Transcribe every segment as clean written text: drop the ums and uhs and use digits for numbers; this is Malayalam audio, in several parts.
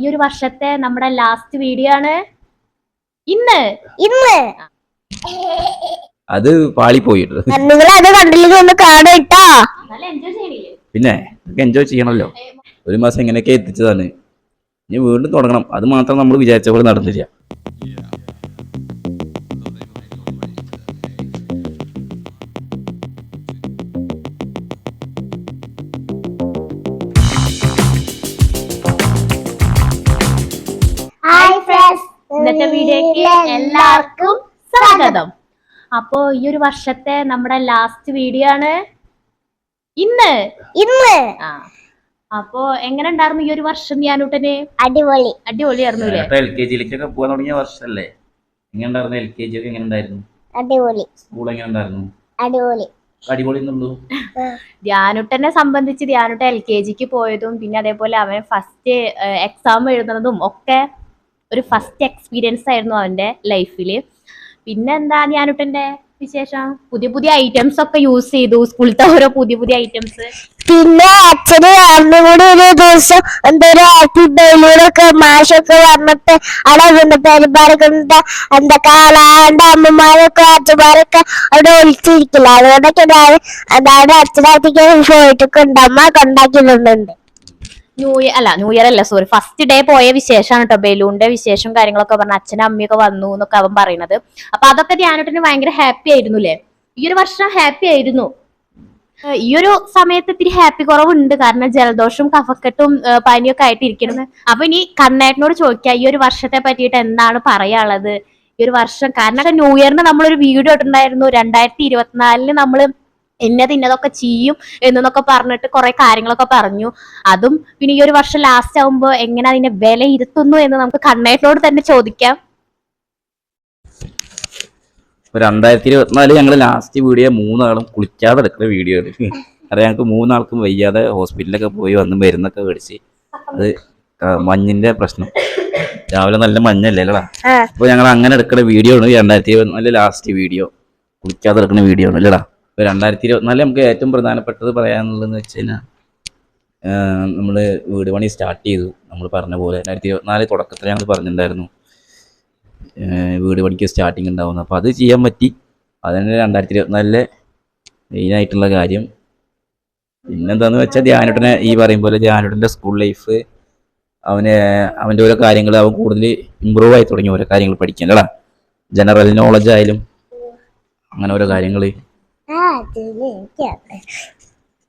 ഈ ഒരു വർഷത്തെ നമ്മുടെ ലാസ്റ്റ് വീഡിയോ ആണ് ഇന്ന്. അത് പാളിപ്പോയിട്ട് നിങ്ങൾ അത് കണ്ടില്ലെങ്കിൽ ഒന്ന് കാണട്ടോ. നല്ല എൻജോയ് ചെയ്യണില്ലേ? പിന്നെ എൻജോയ് ചെയ്യണമല്ലോ. ഒരു മാസം എങ്ങനെയൊക്കെ എത്തിച്ചതാണ്. ഇനി വീണ്ടും തുടങ്ങണം. അത് മാത്രം നമ്മൾ വിചാരിച്ച പോലെ നടന്നില്ല. ഇന്നത്തെ വീഡിയോക്ക് എല്ലാവർക്കും സ്വാഗതം. അപ്പോ ഈ ഒരു വർഷത്തെ നമ്മുടെ ലാസ്റ്റ് വീഡിയോ ആണ് ഇന്ന്. അപ്പോ എങ്ങനെ ഉണ്ടായിരുന്നു ഈ ഒരു വർഷം? ഞാനൂട്ടന് അടിപൊളിയായിരുന്നു. LKG-ലേക്കൊക്കെ പോകാൻ തുടങ്ങിയ വർഷല്ലേ? എങ്ങനെ ഉണ്ടായിരുന്നു LKG ഒക്കെ? എങ്ങനെ ഉണ്ടായിരുന്നു? അടിപൊളി. സ്കൂൾ എങ്ങനെ ഉണ്ടായിരുന്നു? അടിപൊളി എന്നുള്ളൂ. ധ്യാനുട്ടനെ സംബന്ധിച്ച് ധ്യാനുട്ട LKG-ക്ക് പോയതും പിന്നെ അതേപോലെ അവൻ ഫസ്റ്റ് എക്സാം എഴുതുന്നതും ഒക്കെ ഒരു ഫസ്റ്റ് എക്സ്പീരിയൻസ് ആയിരുന്നു അവന്റെ ലൈഫില്. പിന്നെന്താ ധ്യാനുട്ടന്റെ വിശേഷം? പുതിയ ഐറ്റംസ് ഒക്കെ യൂസ് ചെയ്തു, സ്കൂളിലത്തെ ഓരോ പുതിയ ഐറ്റംസ്. പിന്നെ അച്ഛന് കൂടി ഒരു ദിവസം എന്തോ ഹാപ്പി ബൈലൂടൊക്കെ മാഷൊക്കെ വന്നിട്ട് അവിടെ പെരുമാറൊക്കെ എന്താ കാണാണ്ട് അമ്മമാരൊക്കെ അച്ഛന്മാരൊക്കെ അവിടെ ഒളിച്ചിരിക്കില്ല. അതുകൊണ്ടൊക്കെ അതാണ് അച്ഛനകത്തേക്ക് പോയിട്ടൊക്കെ ഉണ്ട്. അമ്മ കൊണ്ടാക്കിയിട്ടുണ്ട്. ന്യൂ ഇയർ അല്ല, സോറി, ഫസ്റ്റ് ഡേ പോയ വിശേഷമാണ് കേട്ടോ. ബലൂണിന്റെ വിശേഷം കാര്യങ്ങളൊക്കെ പറഞ്ഞ അച്ഛനും അമ്മയൊക്കെ വന്നു എന്നൊക്കെ അവൻ പറയുന്നത്. അപ്പൊ അതൊക്കെ ധ്യാനത്തിന് ഭയങ്കര ഹാപ്പി ആയിരുന്നു അല്ലേ? ഈ ഒരു വർഷം ഹാപ്പി ആയിരുന്നു. ഈ ഒരു സമയത്ത് ഇത്തിരി ഹാപ്പി കുറവുണ്ട്, കാരണം ജലദോഷവും കഫക്കെട്ടും പനിയൊക്കെ ആയിട്ട് ഇരിക്കുന്നത്. അപ്പൊ ഇനി കണ്ണേട്ടനോട് ചോദിക്കാം, ഈ ഒരു വർഷത്തെ പറ്റിയിട്ട് എന്താണ് പറയാനുള്ളത് ഈ ഒരു വർഷം? കാരണം ന്യൂ ഇയറിന് നമ്മളൊരു വീഡിയോ ഇട്ടുണ്ടായിരുന്നു, 2024 നമ്മള് ഇന്നതൊക്കെ ചെയ്യും എന്നൊക്കെ പറഞ്ഞിട്ട് കുറെ കാര്യങ്ങളൊക്കെ പറഞ്ഞു. അതും പിന്നെ ഈ ഒരു വർഷം ലാസ്റ്റ് ആവുമ്പോ എങ്ങനെ അതിനെ വിലയിരുത്തുന്നു എന്ന് നമുക്ക് കണ്ണേട്ടനോട് തന്നെ ചോദിക്കാം. 2024 ഞങ്ങള് ലാസ്റ്റ് വീഡിയോ 3 ആളും കുളിക്കാതെ എടുക്കുന്ന വീഡിയോ ആണ്. അറിയാം, ഞങ്ങൾക്ക് 3 ആൾക്കും വയ്യാതെ ഹോസ്പിറ്റലിലൊക്കെ പോയി വന്ന് മരുന്നൊക്കെ മേടിച്ച്. അത് മഞ്ഞിന്റെ പ്രശ്നം, രാവിലെ നല്ല മഞ്ഞല്ലേ അല്ലടാ. അപ്പൊ ഞങ്ങൾ അങ്ങനെ എടുക്കുന്ന വീഡിയോ ആണ് 2024 ലാസ്റ്റ് വീഡിയോ. കുളിക്കാതെ എടുക്കുന്ന വീഡിയോ ആണ് അല്ലടാ. 2024 നമുക്ക് ഏറ്റവും പ്രധാനപ്പെട്ടത് പറയാനുള്ളതെന്ന് വെച്ച് കഴിഞ്ഞാൽ, നമ്മൾ വീട് പണി സ്റ്റാർട്ട് ചെയ്തു. നമ്മൾ പറഞ്ഞ പോലെ 2024 തുടക്കത്തിൽ ഞങ്ങൾ പറഞ്ഞിട്ടുണ്ടായിരുന്നു വീട് പണിക്ക് സ്റ്റാർട്ടിങ് ഉണ്ടാവുന്നു. അപ്പോൾ അത് ചെയ്യാൻ പറ്റി. അതന്നെ 2024 മെയിനായിട്ടുള്ള കാര്യം. പിന്നെന്താന്ന് വെച്ചാൽ ധ്യാനുട്ടനെ ഈ പറയും പോലെ ധ്യാനുട്ടൻ്റെ സ്കൂൾ ലൈഫ്, അവൻ്റെ ഓരോ കാര്യങ്ങൾ അവൻ കൂടുതൽ ഇമ്പ്രൂവ് ആയി തുടങ്ങി. ഓരോ കാര്യങ്ങൾ പഠിക്കാൻ അല്ലടാ, ജനറൽ നോളജ് ആയാലും അങ്ങനെ ഓരോ കാര്യങ്ങൾ.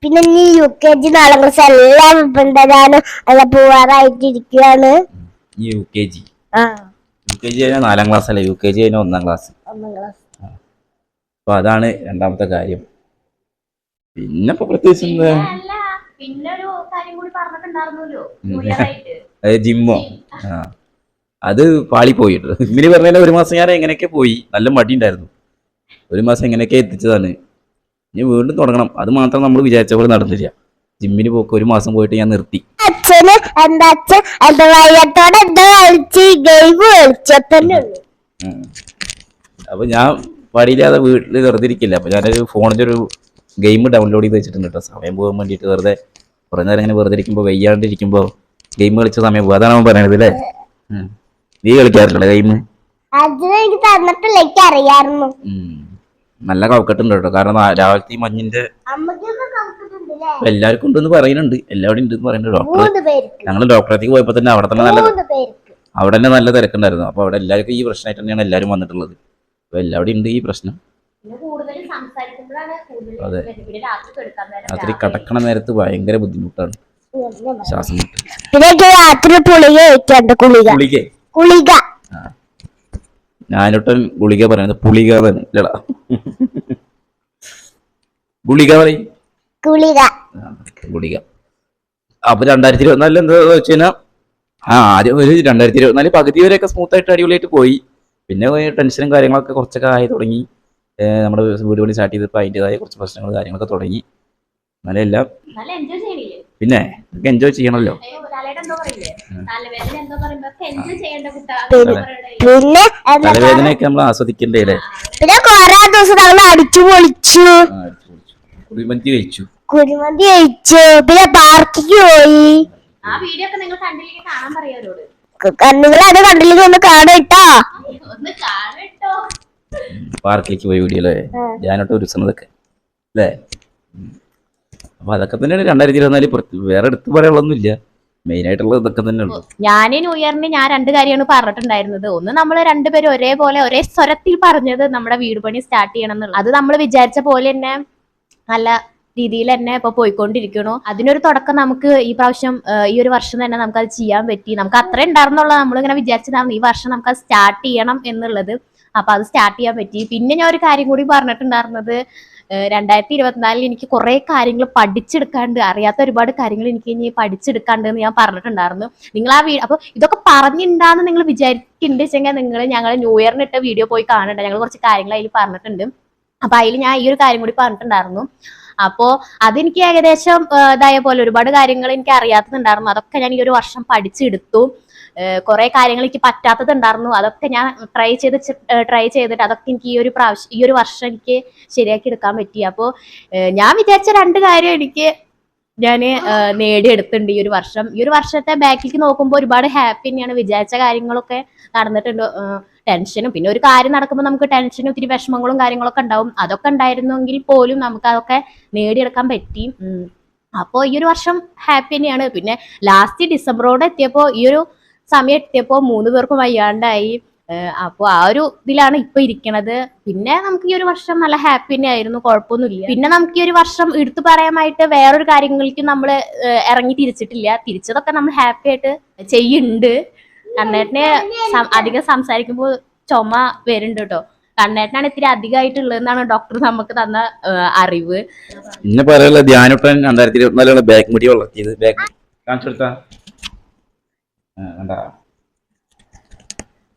പിന്നെ ഈ UKG 4ാം ക്ലാസ് എല്ലാം പോവാറായിട്ടിരിക്കുകയാണ്. UKG 4ാം ക്ലാസ് അല്ല, UKG 1ാം ക്ലാസ്. അപ്പൊ അതാണ് രണ്ടാമത്തെ കാര്യം. പിന്നെ ഇപ്പൊ പ്രത്യേകിച്ച് ജിമ്മോ അത് പാളിപ്പോയിട്ട്. ഇങ്ങനെ പറഞ്ഞാൽ ഒരു മാസം ഞാൻ എങ്ങനെയൊക്കെ പോയി, നല്ല മടി ഉണ്ടായിരുന്നു. ഒരു മാസം എങ്ങനെയൊക്കെ എത്തിച്ചതാണ്. ഇനി വീണ്ടും തുടങ്ങണം. അത് മാത്രം നമ്മൾ വിചാരിച്ച പോലെ നടന്നില്ല. ജിമ്മിന് പോക്ക് ഒരു മാസം പോയിട്ട് ഞാൻ നിർത്തി. അപ്പൊ ഞാൻ പടിയില്ലാതെ വീട്ടിൽ വെറുതെ ഇരിക്കില്ല. അപ്പൊ ഞാനൊരു ഫോണിലൊരു ഗെയിം ഡൗൺലോഡ് ചെയ്ത് വെച്ചിട്ടുണ്ട് കേട്ടോ, സമയം പോകാൻ വേണ്ടിയിട്ട്. വെറുതെ കുറേ നേരം ഇങ്ങനെ വെറുതെ ഇരിക്കുമ്പോൾ, വയ്യാണ്ടിരിക്കുമ്പോൾ ഗെയിം കളിച്ച സമയം പോകും. അതാണ് അവൻ പറയണത് അല്ലേ? നീ കളിക്കാറില്ല ഗെയിം? നല്ല കവക്കെട്ടുണ്ട് കേട്ടോ, കാരണം രാവിലത്തെ ഈ മഞ്ഞിന്റെ എല്ലാവർക്കും ഉണ്ടെന്ന് പറയുന്നുണ്ട്, എല്ലാവരും ഉണ്ടെന്ന് പറയുന്നുണ്ട്. ഞങ്ങൾ ഡോക്ടറേക്ക് പോയപ്പോ തന്നെ അവിടെ തന്നെ നല്ല തിരക്കുണ്ടായിരുന്നു. അപ്പൊ അവിടെ എല്ലാവർക്കും ഈ പ്രശ്നമായിട്ട് തന്നെയാണ് എല്ലാവരും വന്നിട്ടുള്ളത്. അപ്പൊ എല്ലാവരും ഉണ്ട് ഈ പ്രശ്നം. അതെ, രാത്രി കിടക്കണ നേരത്ത് ഭയങ്കര ബുദ്ധിമുട്ടാണ്, ശ്വാസം മുട്ട്. ഞാനൊട്ടും ഗുളിക പറയുന്നത് പുളിക തന്നെ ഇല്ലടാ. ഗുളിക പറയും, ഗുളിക. അപ്പൊ 2024 എന്താ വെച്ച് കഴിഞ്ഞാൽ, ആദ്യം ഒരു 2024 പകുതി വരെയൊക്കെ സ്മൂത്ത് ആയിട്ട് അടിപൊളിയായിട്ട് പോയി. പിന്നെ ടെൻഷനും കാര്യങ്ങളൊക്കെ കുറച്ചൊക്കെ ആയി തുടങ്ങി. നമ്മുടെ വീട് പണി സ്റ്റാർട്ട് ചെയ്തപ്പോൾ അതിൻ്റെതായ കുറച്ച് പ്രശ്നങ്ങൾ കാര്യങ്ങളൊക്കെ തുടങ്ങി. എല്ലാം പിന്നെ എൻജോയ് ചെയ്യണമല്ലോ. തലവേദനയൊക്കെ നമ്മൾ ആസ്വദിക്കണ്ടേ അല്ലേ? പിന്നെ കൊറേ ദിവസം നമ്മൾ അടിച്ചു പൊളിച്ചു, കുഴിമന്തി കഴിച്ചു, പിന്നെ പാർക്കിക്ക് പോയി. ആ വീഡിയോ ഒക്കെ നിങ്ങൾ കണ്ടില്ലെങ്കിൽ കാണാൻ പറയാവരോട്. നിങ്ങൾ അത് കണ്ടില്ലെങ്കിൽ ഒന്ന് കാണട്ടോ. ഒന്ന് കാണട്ടോ. പാർക്കിലേക്ക് പോയ വീഡിയോ അല്ലേ ഞാനോട്ട് ഒരു ദിവസമൊക്കെ അല്ലേ. അപ്പൊ അതൊക്കെ തന്നെയാണ് 2024. വേറെ എടുത്ത് പറയാനുള്ളൊന്നുമില്ല. മെയിൻ ആയിട്ടുള്ളത് ഇതൊക്കെ തന്നെ ഉള്ളു. ഞാൻ ന്യൂ ഇയറിന് ഞാൻ 2 കാര്യമാണ് പറഞ്ഞിട്ടുണ്ടായിരുന്നത്. ഒന്ന്, നമ്മൾ രണ്ടുപേരും ഒരേപോലെ ഒരേ സ്വരത്തിൽ പറഞ്ഞത് നമ്മുടെ വീട് പണി സ്റ്റാർട്ട് ചെയ്യണം എന്നുള്ളത്. അത് നമ്മൾ വിചാരിച്ച പോലെ തന്നെ നല്ല രീതിയിൽ തന്നെ ഇപ്പൊ പോയിക്കൊണ്ടിരിക്കണു. അതിനൊരു തുടക്കം നമുക്ക് ഈ പ്രാവശ്യം ഈ ഒരു വർഷം തന്നെ നമുക്ക് അത് ചെയ്യാൻ പറ്റി. നമുക്ക് അത്ര ഉണ്ടായിരുന്നുള്ള നമ്മളിങ്ങനെ വിചാരിച്ചതായിരുന്നു ഈ വർഷം നമുക്ക് അത് സ്റ്റാർട്ട് ചെയ്യണം എന്നുള്ളത്. അപ്പൊ അത് സ്റ്റാർട്ട് ചെയ്യാൻ പറ്റി. പിന്നെ ഞാൻ ഒരു കാര്യം കൂടി പറഞ്ഞിട്ടുണ്ടായിരുന്നത്, 2024 എനിക്ക് കുറെ കാര്യങ്ങൾ പഠിച്ചെടുക്കാണ്ട്, അറിയാത്ത ഒരുപാട് കാര്യങ്ങൾ എനിക്ക് ഇനി പഠിച്ചെടുക്കാണ്ട് എന്ന് ഞാൻ പറഞ്ഞിട്ടുണ്ടായിരുന്നു. നിങ്ങൾ ആ അപ്പൊ ഇതൊക്കെ പറഞ്ഞിട്ടുണ്ടാന്ന് നിങ്ങൾ വിചാരിക്കുന്നുണ്ട് വെച്ചെങ്കിൽ നിങ്ങൾ ഞങ്ങൾ ന്യൂ ഇയറിന് ഇട്ട വീഡിയോ പോയി കാണണ്ട. ഞങ്ങൾ കുറച്ച് കാര്യങ്ങൾ അതിൽ പറഞ്ഞിട്ടുണ്ട്. അപ്പൊ അതിൽ ഞാൻ ഈ ഒരു കാര്യം കൂടി പറഞ്ഞിട്ടുണ്ടായിരുന്നു. അപ്പോ അതെനിക്ക് ഏകദേശം ഇതായ പോലെ ഒരുപാട് കാര്യങ്ങൾ എനിക്ക് അറിയാത്തതുണ്ടായിരുന്നു. അതൊക്കെ ഞാൻ ഈ ഒരു വർഷം പഠിച്ചെടുത്തു. കുറെ കാര്യങ്ങൾ എനിക്ക് പറ്റാത്തതുണ്ടായിരുന്നു. അതൊക്കെ ഞാൻ ട്രൈ ചെയ്തിട്ട് അതൊക്കെ എനിക്ക് ഈ ഒരു വർഷം എനിക്ക് ശരിയാക്കി എടുക്കാൻ പറ്റി. അപ്പോൾ ഞാൻ വിചാരിച്ച 2 കാര്യം എനിക്ക് ഞാൻ നേടിയെടുത്തിട്ടുണ്ട് ഈ ഒരു വർഷം. ഈ ഒരു വർഷത്തെ ബാക്കിലേക്ക് നോക്കുമ്പോൾ ഒരുപാട് ഹാപ്പി തന്നെയാണ്. വിചാരിച്ച കാര്യങ്ങളൊക്കെ നടന്നിട്ടുണ്ട്. ടെൻഷനും പിന്നെ ഒരു കാര്യം നടക്കുമ്പോൾ നമുക്ക് ടെൻഷനും ഒത്തിരി വിഷമങ്ങളും കാര്യങ്ങളൊക്കെ ഉണ്ടാവും. അതൊക്കെ ഉണ്ടായിരുന്നെങ്കിൽ പോലും നമുക്ക് അതൊക്കെ നേടിയെടുക്കാൻ പറ്റി. അപ്പോൾ ഈ ഒരു വർഷം ഹാപ്പി തന്നെയാണ്. പിന്നെ ലാസ്റ്റ് ഡിസംബറോടെ എത്തിയപ്പോൾ ഈ ഒരു സമയം എത്തിയപ്പോൾ 3 പേർക്കും വയ്യാണ്ടായി. അപ്പോൾ ആ ഒരു ഇതിലാണ് ഇപ്പൊ ഇരിക്കണത്. പിന്നെ നമുക്ക് ഈ ഒരു വർഷം നല്ല ഹാപ്പി തന്നെ ആയിരുന്നു, കുഴപ്പമൊന്നുമില്ല. പിന്നെ നമുക്ക് ഈ ഒരു വർഷം എടുത്തു പറയാനായിട്ട് വേറൊരു കാര്യങ്ങൾക്കും നമ്മൾ ഇറങ്ങി തിരിച്ചിട്ടില്ല. തിരിച്ചതൊക്കെ നമ്മൾ ഹാപ്പി ആയിട്ട് ചെയ്യുന്നുണ്ട്. കണ്ണേട്ടനെ അധികം സംസാരിക്കുമ്പോൾ ചുമ വരുന്നുണ്ട് കേട്ടോ. കണ്ണേട്ടനാണ് ഇത്തിരി അധികമായിട്ടുള്ളതെന്നാണ് ഡോക്ടർ നമുക്ക് തന്ന അറിവ്. പിന്നെ പറയാനുള്ള ധ്യാനോട്ടൻ 2024 ബാക്ക് മുടി വളർത്തിയത്. ബാക്ക് കാണിച്ചു കൊടുത്താ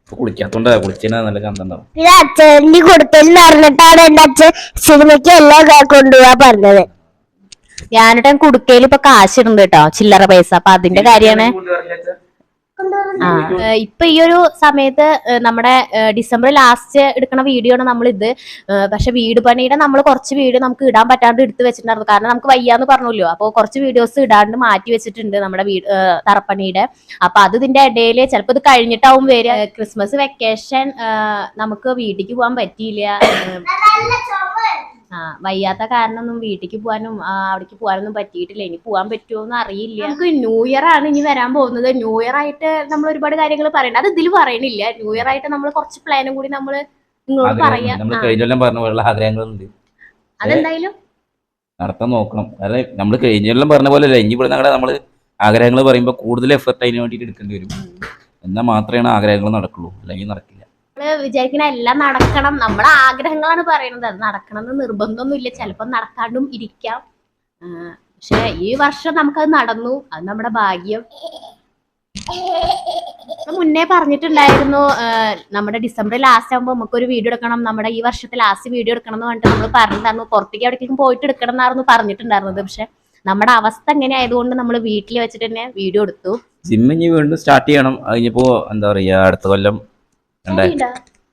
കുളിക്കാത്തോണ്ടാ, കുളിച്ചാ നല്ല കണ്ടുണ്ടാവും. പിന്നെ അച്ഛന് കൊടുത്തതെന്ന് പറഞ്ഞിട്ടാണ് എന്റെ അച്ഛൻ സിനിമയ്ക്ക് എല്ലാം കൊണ്ടുപോകാൻ പറഞ്ഞത്. ഞാനിട്ട് കുടുക്കയിൽ ഇപ്പൊ കാശിടുന്നുണ്ട് കേട്ടോ, ചില്ലറ പൈസ. അപ്പൊ അതിന്റെ കാര്യമാണ്. ഇപ്പൊ ഈ ഒരു സമയത്ത് നമ്മുടെ ഡിസംബർ ലാസ്റ്റ് എടുക്കുന്ന വീഡിയോ ആണ് നമ്മളിത്. പക്ഷെ വീട് പണിയുടെ നമ്മൾ കുറച്ച് വീഡിയോ നമുക്ക് ഇടാൻ പറ്റാണ്ട് എടുത്ത് വെച്ചിട്ടുണ്ടായിരുന്നു. കാരണം നമുക്ക് വയ്യാന്ന് പറഞ്ഞല്ലോ. അപ്പോൾ കുറച്ച് വീഡിയോസ് ഇടാണ്ട് മാറ്റി വെച്ചിട്ടുണ്ട് നമ്മുടെ തറപ്പണിയുടെ. അപ്പൊ അത് ഇതിന്റെ ഇടയിൽ ചിലപ്പോൾ ഇത് കഴിഞ്ഞിട്ടാവും വരിക. ക്രിസ്മസ് വെക്കേഷൻ നമുക്ക് വീട്ടിലേക്ക് പോകാൻ പറ്റിയില്ല. വയ്യാത്ത കാരണമൊന്നും വീട്ടിലേക്ക് പോകാനും അവിടേക്ക് പോകാനൊന്നും പറ്റിയിട്ടില്ല. ഇനി പോകാൻ പറ്റുമോന്ന് അറിയില്ല. നമുക്ക് ന്യൂ ഇയർ ആണ് ഇനി വരാൻ പോകുന്നത്. ന്യൂ ഇയർ ആയിട്ട് നമ്മൾ ഒരുപാട് കാര്യങ്ങൾ പറയണ്ട, അത് ഇതിൽ പറയണില്ല. ന്യൂ ഇയർ ആയിട്ട് നമ്മൾ കുറച്ച് പ്ലാനും കൂടി നമ്മൾ നിങ്ങളോട് പറയാം. അതെന്തായാലും നടത്താൻ നോക്കണം. അതായത് നമ്മൾ കഴിഞ്ഞെല്ലാം പറഞ്ഞ പോലെ അല്ല, ഇനി ഇവിടെ നമ്മൾ ആഗ്രഹങ്ങൾ പറയുമ്പോൾ കൂടുതൽ എഫർട്ട് അതിന് വേണ്ടിയിട്ട് എടുക്കേണ്ടി വരും. എന്നാൽ മാത്രമേ ആഗ്രഹങ്ങൾ നടക്കുള്ളൂ, അല്ലെങ്കിൽ നടക്കില്ല. നമ്മള് വിചാരിക്കണ എല്ലാം നടക്കണം, നമ്മുടെ ആഗ്രഹങ്ങളാണ് പറയുന്നത്. അത് നടക്കണം എന്ന് നിർബന്ധമൊന്നുമില്ല. ചിലപ്പോൾ നടക്കാണ്ടും ഇരിക്കാം. പക്ഷെ ഈ വർഷം നമുക്കത് നടന്നു, അത് നമ്മുടെ ഭാഗ്യം. മുന്നേ പറഞ്ഞിട്ടുണ്ടായിരുന്നു നമ്മുടെ ഡിസംബർ ലാസ്റ്റ് ആകുമ്പോൾ നമുക്കൊരു വീഡിയോ എടുക്കണം, നമ്മുടെ ഈ വർഷത്തെ ലാസ്റ്റ് വീഡിയോ എടുക്കണം എന്ന് പറഞ്ഞിട്ട് നമ്മൾ പറഞ്ഞിട്ടുണ്ടായിരുന്നു. പുറത്തേക്ക് എവിടേക്കും പോയിട്ട് എടുക്കണം എന്നായിരുന്നു പറഞ്ഞിട്ടുണ്ടായിരുന്നത്. പക്ഷെ നമ്മുടെ അവസ്ഥ എങ്ങനെ ആയതുകൊണ്ട് നമ്മൾ വീട്ടിൽ വെച്ചിട്ട് തന്നെ വീഡിയോ എടുത്തു. ജിം ഇനി വീണ്ടും സ്റ്റാർട്ട് ചെയ്യണം. അതിനിപ്പോ എന്താ പറയാ, അടുത്ത കൊല്ലം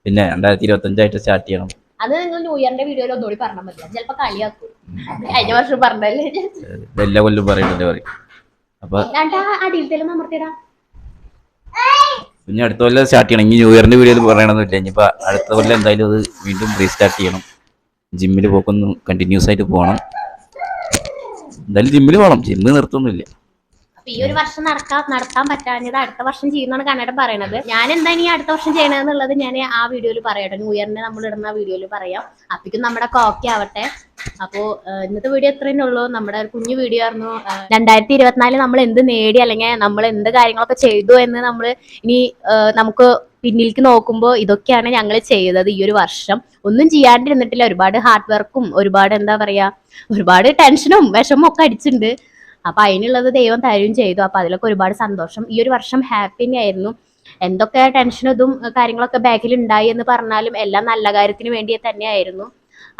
പിന്നെ 2025 സ്റ്റാർട്ട് ചെയ്യണം. അത് നിങ്ങൾ ന്യൂ ഇയറിന്റെ വീഡിയോയിൽ ഒന്നുകൂടി പറഞ്ഞാൽ മതി. ചിലപ്പോ കളിയാക്കും. കഴിഞ്ഞ വർഷം പറഞ്ഞല്ലേ, എല്ലാ കൊല്ലം പറയുന്നുണ്ട് പറയും. അപ്പൊ അടിയിലത്തേലും അമർത്തിടാ. പിന്നെ അടുത്ത കൊല്ലം സ്റ്റാർട്ട് ചെയ്യണം. ഇനി ന്യൂ ഇയറിന്റെ വീഡിയോയിൽ പറയണമെന്നില്ല. ഇനിയിപ്പോ അടുത്ത കൊല്ലം എന്തായാലും അത് വീണ്ടും റീസ്റ്റാർട്ട് ചെയ്യണം. ജിമ്മിൽ പോക്കൊന്ന് കണ്ടിന്യൂസ് ആയിട്ട് പോകണം. എന്തായാലും ജിമ്മിൽ പോകണം, ജിമ്മ് നിർത്തുന്നില്ല. ഈ ഒരു വർഷം നടത്താൻ പറ്റാഞ്ഞത് അടുത്ത വർഷം ചെയ്യുന്നതാണ് കണ്ണേട്ടൻ പറയണത്. ഞാൻ എന്താ ഇനി അടുത്ത വർഷം ചെയ്യണമെന്നുള്ളത് ഞാൻ ആ വീഡിയോയിൽ പറയട്ടെ. ന്യൂ ഇയറിന് നമ്മൾ ഇടുന്ന വീഡിയോയിൽ പറയാം. അപ്പിക്കും നമ്മുടെ ഓക്കെ ആവട്ടെ. അപ്പോ ഇന്നത്തെ വീഡിയോ ഇത്രയേ ഉള്ളൂ. നമ്മുടെ ഒരു കുഞ്ഞു വീഡിയോ ആയിരുന്നു. 2024 നമ്മൾ എന്ത് നേടി, അല്ലെങ്കിൽ നമ്മൾ എന്ത് കാര്യങ്ങളൊക്കെ ചെയ്തു എന്ന് നമ്മൾ ഇനി നമുക്ക് പിന്നിലേക്ക് നോക്കുമ്പോൾ ഇതൊക്കെയാണ് ഞങ്ങൾ ചെയ്തത് ഈ ഒരു വർഷം. ഒന്നും ചെയ്യാണ്ടിരുന്നിട്ടില്ല. ഒരുപാട് ഹാർഡ് വർക്കും ഒരുപാട് എന്താ പറയാ, ഒരുപാട് ടെൻഷനും വിഷമവും ഒക്കെ അടിച്ചിട്ടുണ്ട്. അപ്പൊ അതിനുള്ളത് ദൈവം തരുകയും ചെയ്തു. അപ്പൊ അതിലൊക്കെ ഒരുപാട് സന്തോഷം. ഈ ഒരു വർഷം ഹാപ്പി ആയിരുന്നു. എന്തൊക്കെ ടെൻഷനും ഇതും കാര്യങ്ങളൊക്കെ ബാക്കിൽ ഉണ്ടായി എന്ന് പറഞ്ഞാലും എല്ലാം നല്ല കാര്യത്തിന് വേണ്ടി തന്നെയായിരുന്നു.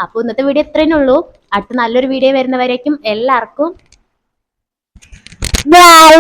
അപ്പൊ ഇന്നത്തെ വീഡിയോ ഇത്രയേ ഉള്ളൂ. അടുത്ത നല്ലൊരു വീഡിയോ വരുന്നവരേക്കും എല്ലാവർക്കും ബൈ.